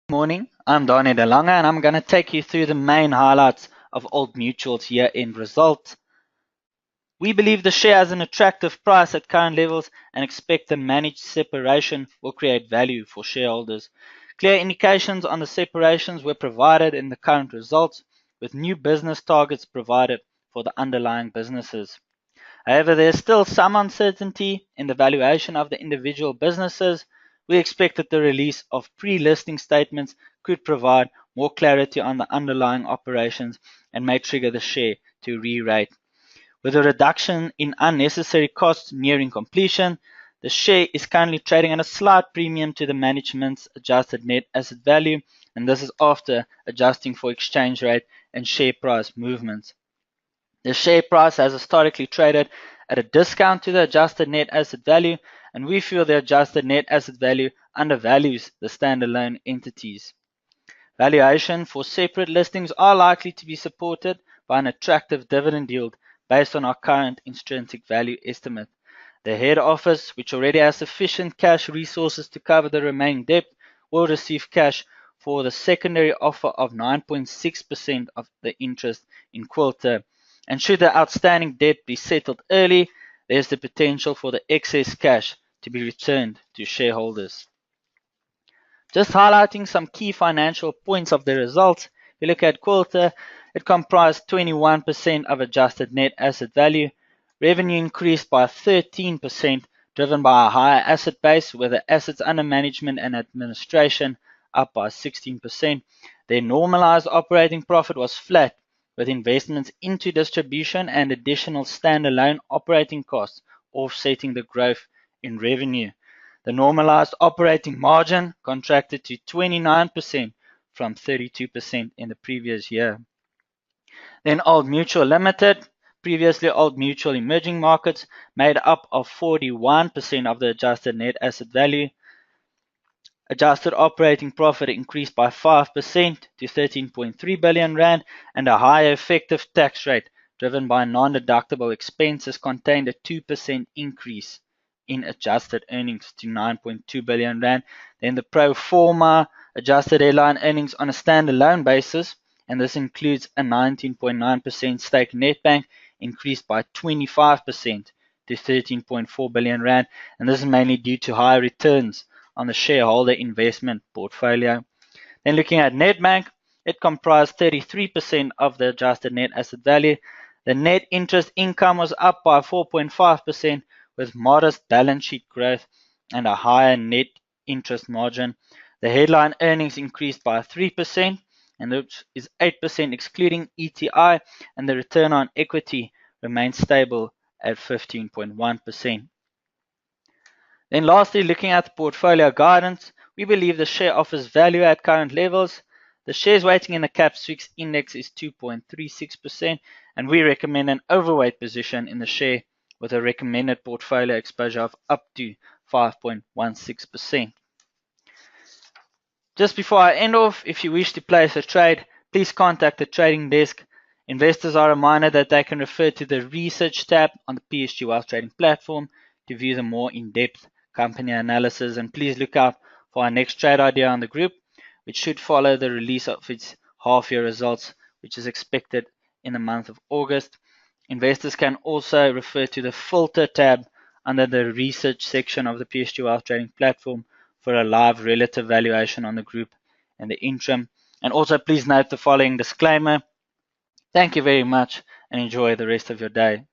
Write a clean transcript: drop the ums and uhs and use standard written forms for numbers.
Morning, I'm Donnie DeLonge and I'm going to take you through the main highlights of Old Mutual's year-end result. We believe the share has an attractive price at current levels and expect the managed separation will create value for shareholders. Clear indications on the separations were provided in the current results, with new business targets provided for the underlying businesses. However, there is still some uncertainty in the valuation of the individual businesses. We expect that the release of pre-listing statements could provide more clarity on the underlying operations and may trigger the share to re-rate. With a reduction in unnecessary costs nearing completion, the share is currently trading at a slight premium to the management's adjusted net asset value, and this is after adjusting for exchange rate and share price movements. The share price has historically traded at a discount to the adjusted net asset value, and we feel the adjusted net asset value undervalues the standalone entities. Valuation for separate listings are likely to be supported by an attractive dividend yield based on our current intrinsic value estimate. The head office, which already has sufficient cash resources to cover the remaining debt, will receive cash for the secondary offer of 9.6% of the interest in Quilter. And should the outstanding debt be settled early, there's the potential for the excess cash to be returned to shareholders. Just highlighting some key financial points of the results, if you look at Quilter, it comprised 21% of adjusted net asset value. Revenue increased by 13%, driven by a higher asset base, with the assets under management and administration up by 16%. Their normalized operating profit was flat, with investments into distribution and additional standalone operating costs offsetting the growth in revenue. The normalized operating margin contracted to 29% from 32% in the previous year. Then Old Mutual Limited, previously Old Mutual Emerging Markets, made up of 41% of the adjusted net asset value. Adjusted operating profit increased by 5% to 13.3 billion rand, and a higher effective tax rate driven by non-deductible expenses contained a 2% increase in adjusted earnings to 9.2 billion rand. Then the pro forma adjusted headline earnings on a standalone basis, and this includes a 19.9% stake in Nedbank, increased by 25% to 13.4 billion rand, and this is mainly due to higher returns on the shareholder investment portfolio. Then looking at Nedbank, it comprised 33% of the adjusted net asset value. The net interest income was up by 4.5%, with modest balance sheet growth and a higher net interest margin. The headline earnings increased by 3%, and which is 8% excluding ETI, and the return on equity remains stable at 15.1%. Then lastly, looking at the portfolio guidance, we believe the share offers value at current levels. The shares weighting in the CAPS Fixed Index is 2.36%, and we recommend an overweight position in the share with a recommended portfolio exposure of up to 5.16%. Just before I end off, if you wish to place a trade, please contact the trading desk. Investors are reminded that they can refer to the research tab on the PSG Wealth Trading platform to view the more in-depth company analysis, and please look out for our next trade idea on the group, which should follow the release of its half-year results, which is expected in the month of August. Investors can also refer to the filter tab under the research section of the PSG Wealth Trading platform for a live relative valuation on the group and the interim. And also please note the following disclaimer. Thank you very much and enjoy the rest of your day.